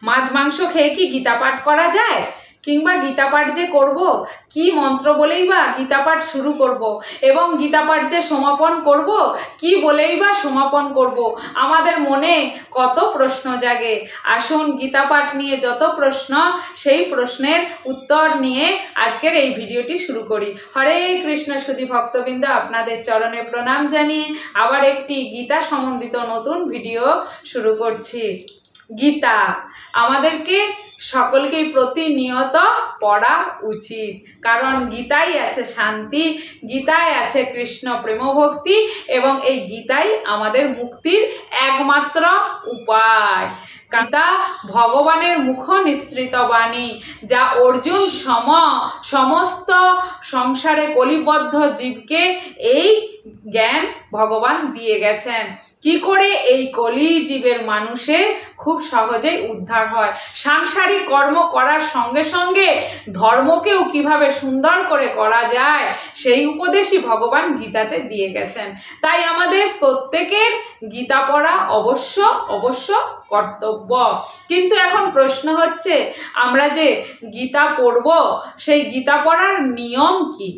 মাছ মাংস খেয়ে কি গীতা পাঠ করা যায়? কিংবা গীতা পাঠ যে করব, কি মন্ত্র বলেই বা গীতা পাঠ শুরু করব, এবং গীতা পাঠ যে সমাপন করব, কি বলেই বা সমাপন করব? আমাদের মনে কত প্রশ্ন জাগে। আসুন গীতা পাঠ নিয়ে যত প্রশ্ন, সেই প্রশ্নের উত্তর নিয়ে আজকের এই ভিডিওটি শুরু করি। হরে কৃষ্ণ সুধী ভক্তবৃন্দ, আপনাদের চরণে প্রণাম জানিয়ে আবার একটি গীতা সম্বন্ধিত নতুন ভিডিও শুরু করছি। গীতা আমাদেরকে সকলকেই প্রতিনিয়ত পড়া উচিত, কারণ গীতায় আছে শান্তি, গীতায় আছে কৃষ্ণ প্রেম ভক্তি, এবং এই গীতাই আমাদের মুক্তির একমাত্র উপায়। গীতা ভগবানের মুখ নিঃসৃত বাণী, যা অর্জুন সমস্ত সংসারে কলিবদ্ধ জীবকে এই জ্ঞান ভগবান দিয়ে গেছেন। কি করে এই কলি জীবের মানুষের খুব সহজেই উদ্ধার হয়, সাংসারিক কর্ম করার সঙ্গে সঙ্গে ধর্মকেও কিভাবে সুন্দর করে করা যায়, সেই উপদেশই ভগবান গীতাতে দিয়ে গেছেন। তাই আমাদের প্রত্যেকের গীতা পড়া অবশ্য কর্তব্য। কিন্তু এখন প্রশ্ন হচ্ছে, আমরা যে গীতা পড়ব, সেই গীতা পড়ার নিয়ম কি?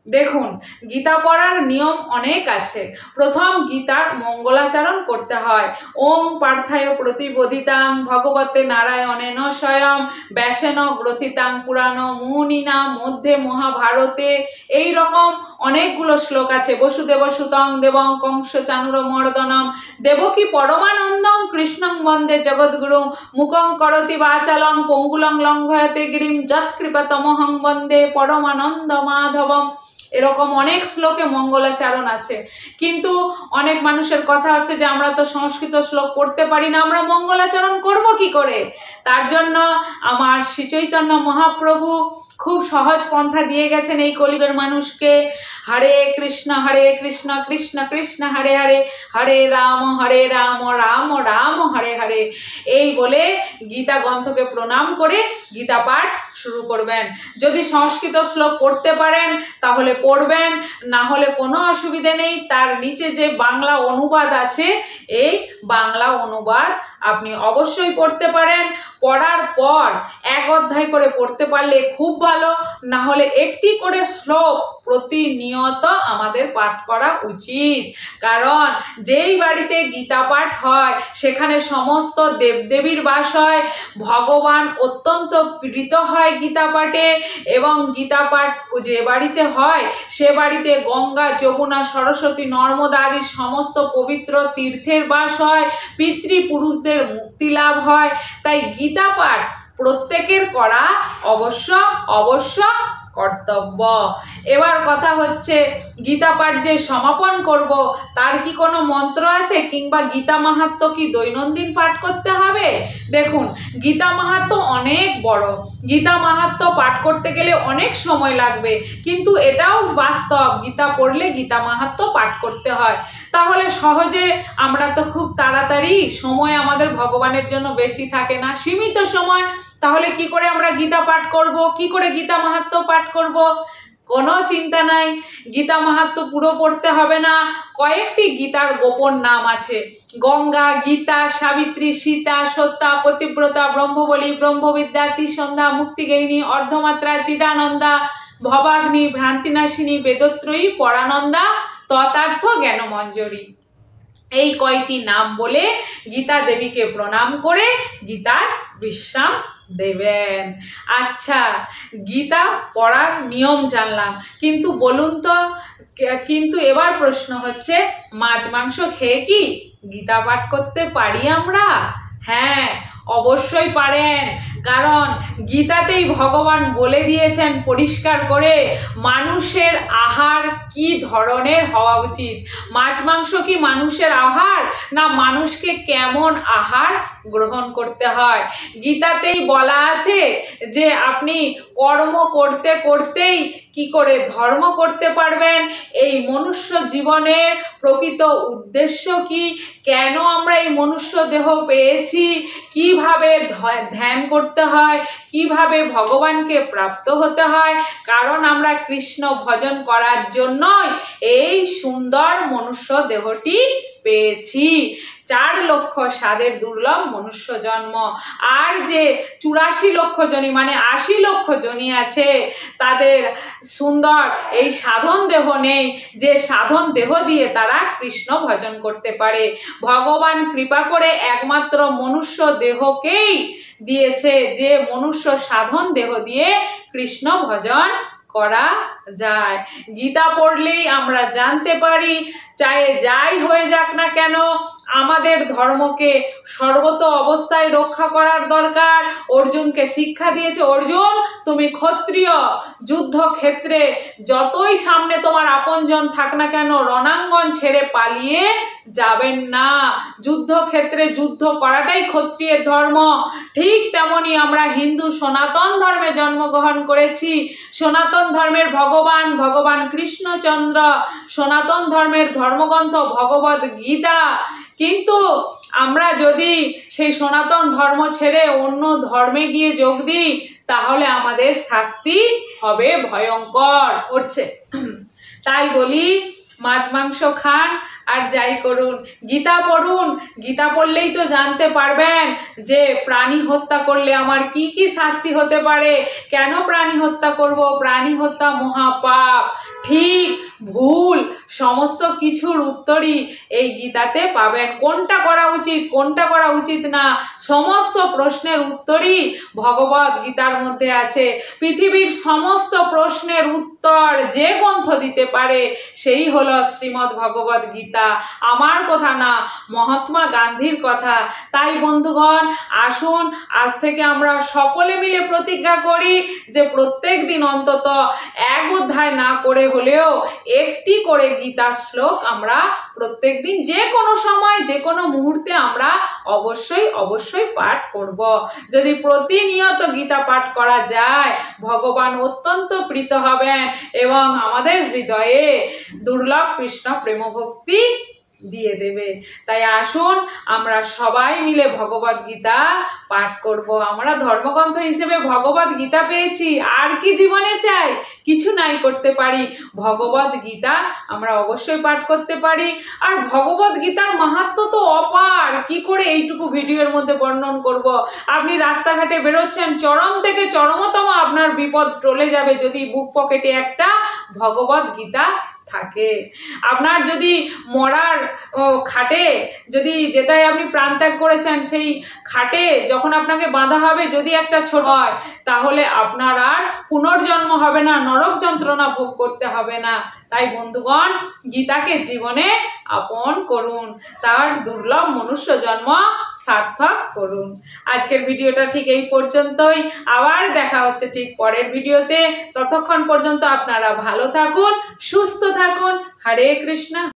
দেখুন, গীতা পড়ার নিয়ম অনেক আছে। প্রথম, গীতার মঙ্গলাচরণ করতে হয়। ওম পার্থায় প্রতিবোধিতাং ভগবতে নারায়ণেন স্বয়ং ব্যাসেন গ্রথিতাং পুরাণ মুনিনা মধ্যে মহাভারতে, এই রকম অনেকগুলো শ্লোক আছে। বসুদেব সুতং দেবং কংস চানুর মর্দনম দেবকী পরমানন্দং কৃষ্ণং বন্দে জগদ্গুরু মুখং করতি বাচালং পঙ্গুলং লঙ্ঘয়তে গিরিম যৎকৃপাতমহং বন্দে পরমানন্দ মাধবম। এরকম অনেক শ্লোকে মঙ্গলাচরণ আছে। কিন্তু অনেক মানুষের কথা হচ্ছে যে আমরা তো সংস্কৃত শ্লোক পড়তে পারি না, আমরা মঙ্গলাচরণ করব কি করে? তার জন্য আমার শ্রী চৈতন্য মহাপ্রভু খুব সহজ পন্থা দিয়ে গেছেন এই কলিযুগের মানুষকে। হরে কৃষ্ণ কৃষ্ণ কৃষ্ণ হরে হরে, হরে রাম রাম রাম হরে হরে, এই বলে গীতা গ্রন্থকে প্রণাম করে গীতা পাঠ শুরু করবেন। যদি সংস্কৃত শ্লোক পড়তে পারেন তাহলে পড়বেন, না হলে কোনো অসুবিধে নেই। তার নিচে যে বাংলা অনুবাদ আছে, এই বাংলা অনুবাদ আপনি অবশ্যই পড়তে পারেন। পড়ার পর এক অধ্যায় করে পড়তে পারলে খুব ভালো, না হলে একটি করে শ্লোক প্রতিনিয়ত আমাদের পাঠ করা উচিত। কারণ যেই বাড়িতে গীতা পাঠ হয় সেখানে সমস্ত দেবদেবীর বাস হয়, ভগবান অত্যন্ত প্রীত হয় গীতা পাঠে, এবং গীতা পাঠ যে বাড়িতে হয় সে বাড়িতে গঙ্গা যমুনা সরস্বতী নর্মদা আদি সমস্ত পবিত্র তীর্থের বাস হয়, পিতৃপুরুষদের মুক্তি লাভ হয়। তাই গীতা পাঠ প্রত্যেকের করা অবশ্য কর্তব্য। এবার কথা হচ্ছে, গীতা পাঠ যে সমাপন করব তার কি কোনো মন্ত্র আছে, কিংবা গীতা মাহাত্ম্য কি দৈনন্দিন পাঠ করতে হবে? দেখুন, গীতা মাহাত্ম্য অনেক বড়। গীতা মাহাত্ম্য পাঠ করতে গেলে অনেক সময় লাগবে, কিন্তু এটাও বাস্তব, গীতা পড়লে গীতা মাহাত্ম্য পাঠ করতে হয়। তাহলে সহজে আমরা তো খুব তাড়াতাড়ি, সময় আমাদের ভগবানের জন্য বেশি থাকে না, সীমিত সময়, তাহলে কি করে আমরা গীতা পাঠ করব, কি করে গীতা মাহাত্ম্য পাঠ করব? কোনো চিন্তা নাই, গীতা মাহাত্ম্য পুরো পড়তে হবে না। কয়েকটি গীতার গোপন নাম আছে: গঙ্গা, গীতা, সাবিত্রী, সীতা, সত্যা, পতিব্রতা, ব্রহ্মবলী, ব্রহ্মবিদ্যা, ত্রিসন্ধ্যা, মুক্তিগেহিনী, অর্ধমাত্রা, চিদানন্দা, ভবাগ্নি, ভ্রান্তিনাশিনী, বেদত্রয়ী, পরানন্দা, তথার্থ জ্ঞানমঞ্জরী। এই কয়টি নাম বলে গীতা দেবীকে প্রণাম করে গীতার বিশ্রাম দেবেন। আচ্ছা, গীতা পড়ার নিয়ম জানলাম, কিন্তু বলুন তো, কিন্তু এবার প্রশ্ন হচ্ছে, মাছ মাংস খেয়ে কি গীতা পাঠ করতে পারি আমরা? হ্যাঁ, অবশ্যই পারেন। কারণ গীতাতেই ভগবান বলে দিয়েছেন পরিষ্কার করে মানুষের আহার কি ধরনের হওয়া উচিত। মাছ মাংস কি মানুষের আহার, না মানুষকে কেমন আহার গ্রহণ করতে হয়? গীতাতেই বলা আছে যে আপনি কর্ম করতে করতেই কি করে ধর্ম করতে পারবেন, এই মনুষ্য জীবনের প্রকৃত উদ্দেশ্য কি, কেন আমরা এই মনুষ্য দেহ পেয়েছি, কিভাবে ধ্যান করতে হয়, কিভাবে ভগবানকে প্রাপ্ত হতে হয়। কারণ আমরা কৃষ্ণ ভজন করার জন্যই এই সুন্দর মনুষ্য দেহটি পেয়েছি। 4 লক্ষ স্বাদের দুর্লভ মনুষ্য জন্ম। আর যে 84 লক্ষ জনি মানে 80 লক্ষ জনি আছে, তাদের সুন্দর এই সাধন দেহ নেই, যে সাধন দেহ দিয়ে তারা কৃষ্ণ ভজন করতে পারে। ভগবান কৃপা করে একমাত্র মনুষ্য দেহকেই দিয়েছে, যে মনুষ্য সাধন দেহ দিয়ে কৃষ্ণ ভজন করা যায়। গীতা পড়লেই আমরা জানতে পারি, চাहे যাই হয়ে যাক না কেন, আমাদের ধর্মকে সর্বত অবস্থায় রক্ষা করার দরকার। অর্জুনকে শিক্ষা দিয়েছে, অর্জুন তুমি ক্ষত্রিয়, যুদ্ধক্ষেত্রে যতই সামনে তোমার আপনজন থাক না কেন, রণাঙ্গন ছেড়ে পালিয়ে যাবেন না। যুদ্ধক্ষেত্রে যুদ্ধ করাটাই ক্ষত্রিয়ের ধর্ম। ঠিক তেমনি আমরা হিন্দু সনাতন ধর্মে জন্মগ্রহণ করেছি। সনাতন ধর্মের ভগবান কৃষ্ণচন্দ্র, সনাতন ধর্মের ধর্মগ্রন্থ ভগবদ গীতা। কিন্তু আমরা যদি সেই সনাতন ধর্ম ছেড়ে অন্য ধর্মে গিয়ে যোগ দিই, তাহলে আমাদের শাস্তি হবে ভয়ঙ্কর করছে। তাই বলি, মাছ মাংস খান আর যাই করুন, গীতা পড়ুন। গীতা পড়লেই তো জানতে পারবেন যে প্রাণী হত্যা করলে আমার কি কি শাস্তি হতে পারে, কেন প্রাণী হত্যা করব। প্রাণী হত্যা মহাপাপ। ঠিক ভুল সমস্ত কিছুর উত্তরই এই গীতাতে পাবেন। কোনটা করা উচিত, কোনটা করা উচিত না, সমস্ত প্রশ্নের উত্তরই ভগবদ গীতার মধ্যে আছে। পৃথিবীর সমস্ত প্রশ্নের উত্তর যে গ্রন্থ দিতে পারে সেই হলো শ্রীমদ্ ভগবদ গীতা। আমার কথা না, মহাত্মা গান্ধীর কথা। তাই বন্ধুগণ, আসুন আজ থেকে আমরা সকলে মিলে প্রতিজ্ঞা করি যে প্রত্যেক দিন অন্তত 1 অধ্যায় না করে হলেও একটি করে গীতা শ্লোক আমরা প্রত্যেক দিন যে কোনো সময় যে কোনো মুহূর্তে আমরা অবশ্যই পাঠ করব। যদি প্রতিনিয়ত গীতা পাঠ করা যায়, ভগবান অত্যন্ত প্রীত হবেন এবং আমাদের হৃদয়ে দুর্লভ কৃষ্ণ প্রেম ভক্তি দিয়ে দেবে। তাই আসুন আমরা সবাই মিলে ভগবদ গীতা পাঠ করব। আমরা ধর্মগ্রন্থ হিসেবে ভগবদ গীতা পেয়েছি, আর কি জীবনে চাই? কিছু নাই করতে পারি, ভগবদ গীতা আমরা অবশ্যই পাঠ করতে পারি। আর ভগবদ গীতার মাহাত্ম্য তো অপার, কি করে এইটুকু ভিডিওর মধ্যে বর্ণন করব। আপনি রাস্তাঘাটে বেরোচ্ছেন, চরম থেকে চরমতম আপনার বিপদ টলে যাবে যদি বুক পকেটে একটা ভগবদ গীতা থাকে। আপনার যদি মরার খাটে, যদি যেটাই আপনি প্রাণত্যাগ করেছেন সেই খাটে যখন আপনাকে বাঁধা হবে যদি একটা ছোট হয়, তাহলে আপনার আর পুনর্জন্ম হবে না, নরক যন্ত্রণা ভোগ করতে হবে না। তাই বন্ধুগণ, গীতাকে জীবনে আপন করুন, তার দুর্লভ মনুষ্য জন্ম সার্থক করুন। আজকের ভিডিওটা ঠিক এই পর্যন্তই, আবার দেখা হচ্ছে ঠিক পরের ভিডিওতে। ততক্ষণ পর্যন্ত আপনারা ভালো থাকুন, সুস্থ থাকুন। হরে কৃষ্ণ।